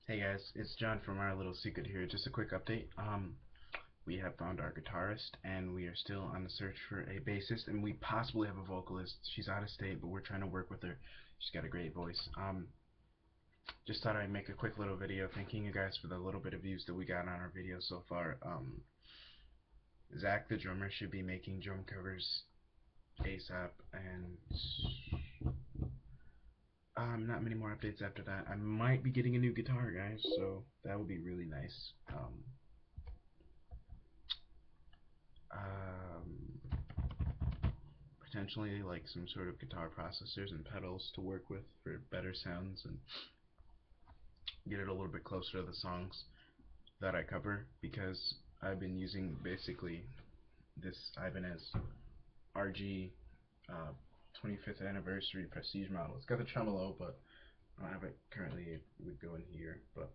Hey guys, it's John from Our Little Secret here. Just a quick update. We have found our guitarist, and we are still on the search for a bassist, and we possibly have a vocalist. She's out of state, but we're trying to work with her. She's got a great voice. Just thought I'd make a quick little video thanking you guys for the little bit of views that we got on our video so far. Zach, the drummer, should be making drum covers ASAP, and not many more updates after that. I might be getting a new guitar, guys, so that would be really nice. Um, Potentially like some sort of guitar processors and pedals to work with for better sounds and get it a little bit closer to the songs that I cover, because I've been using basically this Ibanez RG 25th anniversary prestige model. It's got the tremolo, but I don't have it currently. It would go in here, but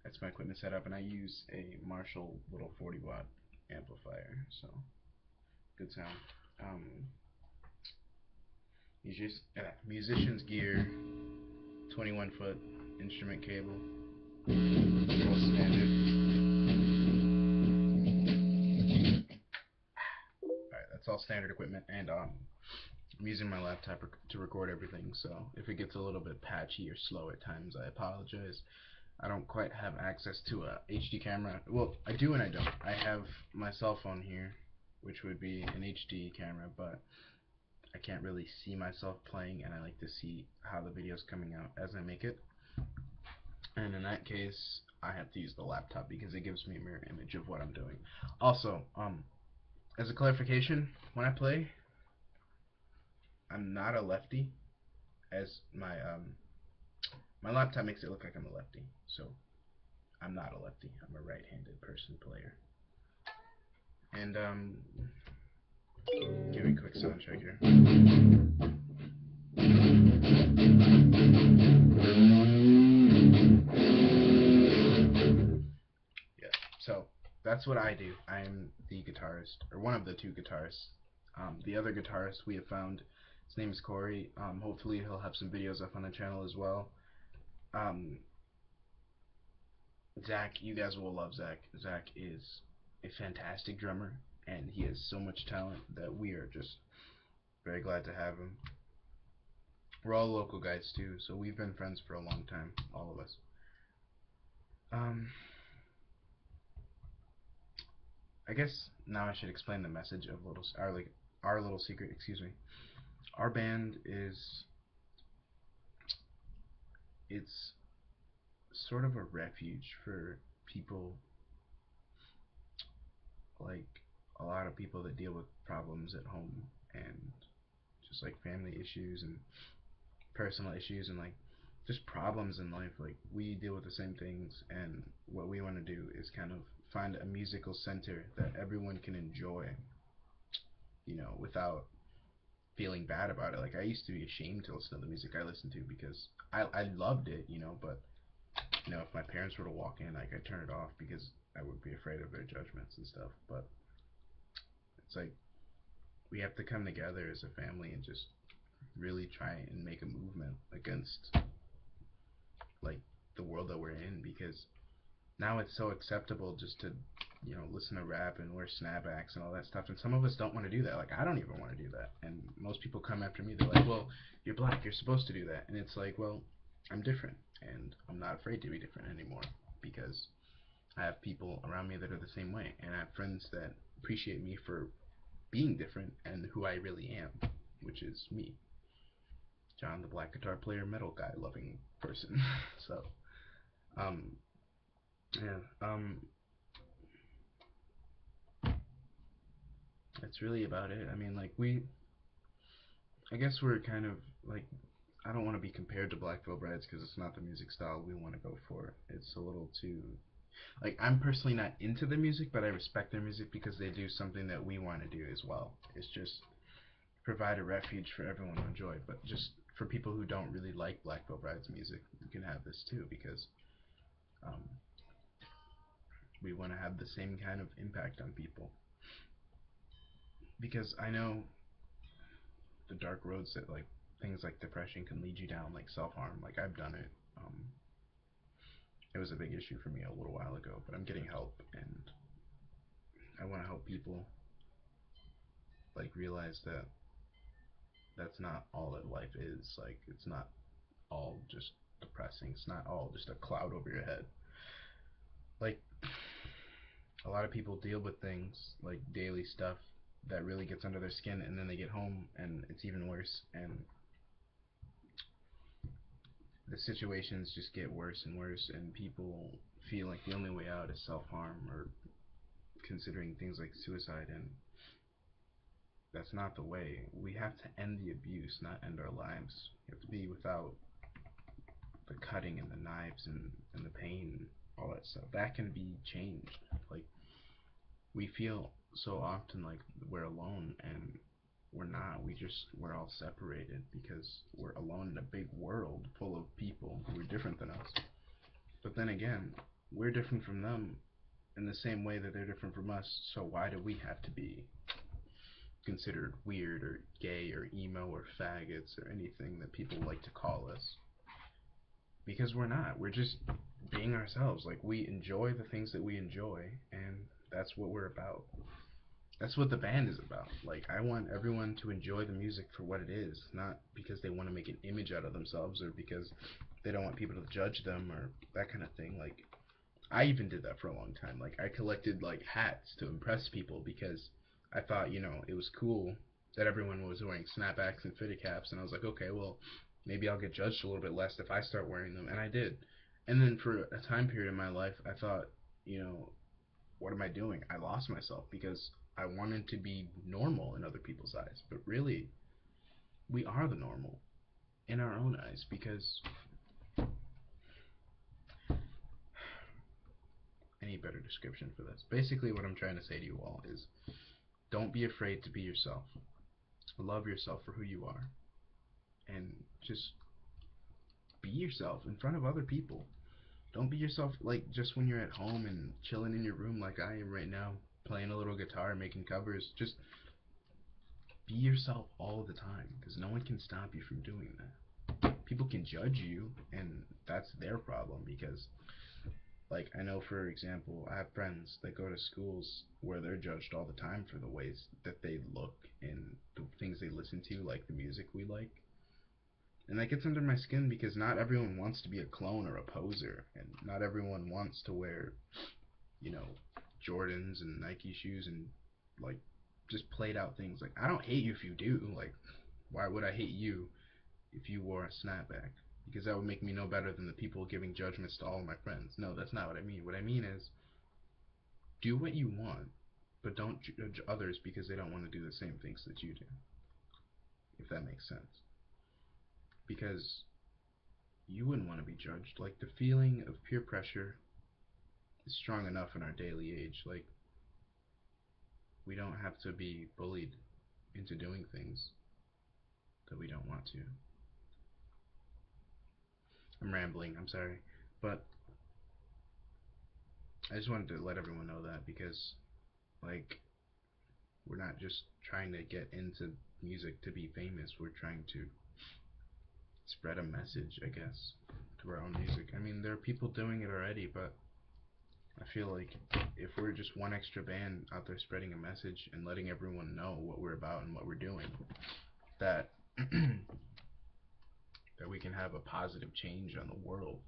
that's my equipment setup, and I use a Marshall little 40-watt amplifier, so good sound. Um, musician's gear, 21-foot instrument cable, all standard. Alright, that's all standard equipment, and I'm using my laptop to record everything, so if it gets a little bit patchy or slow at times, I apologize. I don't quite have access to a HD camera. Well, I do and I don't. I have my cell phone here, which would be an HD camera, but I can't really see myself playing, and I like to see how the video's coming out as I make it. And in that case, I have to use the laptop because it gives me a mirror image of what I'm doing. Also, as a clarification, when I play, I'm not a lefty, as my laptop makes it look like I'm a lefty. So I'm not a lefty. I'm a right-handed person player. And give me a quick sound check here. Yeah. So that's what I do. I'm the guitarist, or one of the two guitarists. The other guitarist we have found, his name is Corey. Hopefully he'll have some videos up on the channel as well. Um, Zach, you guys will love Zach. Zach is a fantastic drummer, and he has so much talent that we are just very glad to have him. We're all local guys too, so we've been friends for a long time, all of us. Um, I guess now I should explain the message of our little secret. Excuse me. Our band is, it's sort of a refuge for people, like a lot of people that deal with problems at home, and just like family issues and personal issues, and like just problems in life. Like, we deal with the same things, and what we want to do is kind of find a musical center that everyone can enjoy, without feeling bad about it. Like, I used to be ashamed to listen to the music I listened to because I loved it, but if my parents were to walk in, like, I'd turn it off because I would be afraid of their judgments and stuff. But it's like we have to come together as a family and just really try and make a movement against, like, the world that we're in, because now it's so acceptable just to listen to rap and wear snapbacks and all that stuff, and some of us don't want to do that. Like, I don't even want to do that, and most people come after me. They're like, well, you're black, you're supposed to do that. And it's like, well, I'm different, and I'm not afraid to be different anymore, because I have people around me that are the same way, and I have friends that appreciate me for being different and who I really am, which is me, John, the black guitar player, metal guy, loving person. So, um, yeah, that's really about it. I mean, like, I guess we're kind of like, I don't want to be compared to Black Veil Brides because it's not the music style we want to go for. It's a little too, like, I'm personally not into the music, but I respect their music because they do something that we want to do as well. It's just provide a refuge for everyone to enjoy. But just for people who don't really like Black Veil Brides music, you can have this too, because um, we want to have the same kind of impact on people. Because I know the dark roads that, like, things like depression can lead you down, like self-harm. Like, I've done it, Um, it was a big issue for me a little while ago, but I'm getting help, and I want to help people like realize that that's not all that life is. Like, it's not all just depressing. It's not all just a cloud over your head. Like, a lot of people deal with things like daily stuff that really gets under their skin, and then they get home and it's even worse, and the situations just get worse and worse, and people feel like the only way out is self-harm or considering things like suicide, and that's not the way. We have to end the abuse, not end our lives. We have to be without the cutting and the knives and the pain and all that stuff. That can be changed. Like, we feel so often like we're alone, and we're not. We're all separated because we're alone in a big world full of people who are different than us. But then again, we're different from them in the same way that they're different from us, so why do we have to be considered weird or gay or emo or faggots or anything that people like to call us? Because we're not. We're just being ourselves. Like, we enjoy the things that we enjoy, and that's what we're about. That's what the band is about. Like, I want everyone to enjoy the music for what it is, not because they want to make an image out of themselves or because they don't want people to judge them or that kind of thing. Like, I even did that for a long time. Like, I collected like hats to impress people because I thought, it was cool that everyone was wearing snapbacks and fitted caps, and I was like, okay, well, maybe I'll get judged a little bit less if I start wearing them, and I did. And then for a time period in my life, I thought, what am I doing? I lost myself because I wanted to be normal in other people's eyes, but really, we are the normal in our own eyes because any better description for this? Basically, what I'm trying to say to you all is don't be afraid to be yourself. Love yourself for who you are, and just be yourself in front of other people. Don't be yourself like just when you're at home and chilling in your room like I am right now, playing a little guitar, making covers. Just be yourself all the time because no one can stop you from doing that. People can judge you, and that's their problem because, like, I know, for example, I have friends that go to schools where they're judged all the time for the ways that they look and the things they listen to, like the music we like. And that gets under my skin because not everyone wants to be a clone or a poser, and not everyone wants to wear, you know, Jordans and Nike shoes and, like, just played out things. Like, I don't hate you if you do. Like, why would I hate you if you wore a snapback? Because that would make me no better than the people giving judgments to all of my friends. No, that's not what I mean. What I mean is, do what you want, but don't judge others because they don't want to do the same things that you do, if that makes sense. Because you wouldn't want to be judged. Like, the feeling of peer pressure is strong enough in our daily age. Like, we don't have to be bullied into doing things that we don't want to. I'm rambling, I'm sorry. But I just wanted to let everyone know that because, like, we're not just trying to get into music to be famous. We're trying to spread a message, I guess, through our own music. I mean, there are people doing it already, but I feel like if we're just one extra band out there spreading a message and letting everyone know what we're about and what we're doing, that that we can have a positive change on the world.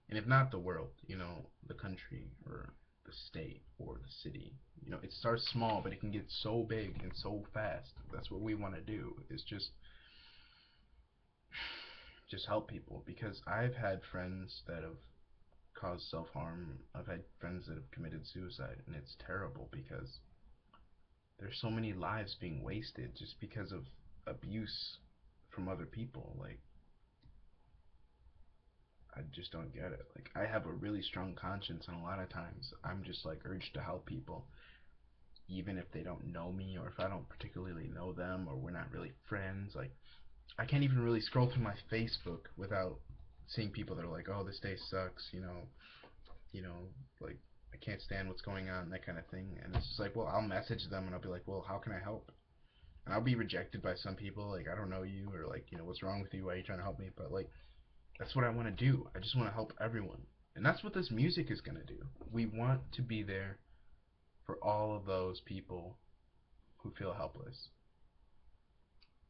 And if not the world, the country or the state or the city. It starts small, but it can get so big and so fast. That's what we want to do, is just help people, because I've had friends that have caused self-harm. I've had friends that have committed suicide, and it's terrible because there's so many lives being wasted just because of abuse from other people. Like, I just don't get it. Like, I have a really strong conscience, and a lot of times I'm just like urged to help people, even if they don't know me or if I don't particularly know them or we're not really friends. Like, I can't even really scroll through my Facebook without seeing people that are like, "Oh, this day sucks," you know, like, I can't stand what's going on, that kind of thing. And it's just like, well, I'll message them and I'll be like, well, how can I help? And I'll be rejected by some people, like, I don't know you, or like, what's wrong with you? Why are you trying to help me? But like, That's what I want to do. I just want to help everyone. And that's what this music is going to do. We want to be there for all of those people who feel helpless.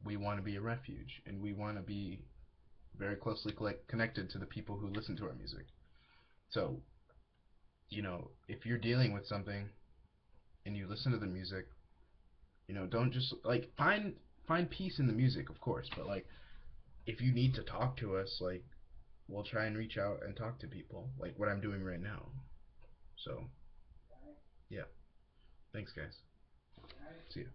We want to be a refuge, and we want to be very closely connected to the people who listen to our music. So, if you're dealing with something and you listen to the music, don't just like find peace in the music, of course, but like if you need to talk to us, like we'll try and reach out and talk to people, like what I'm doing right now. So, yeah. Thanks, guys. See ya.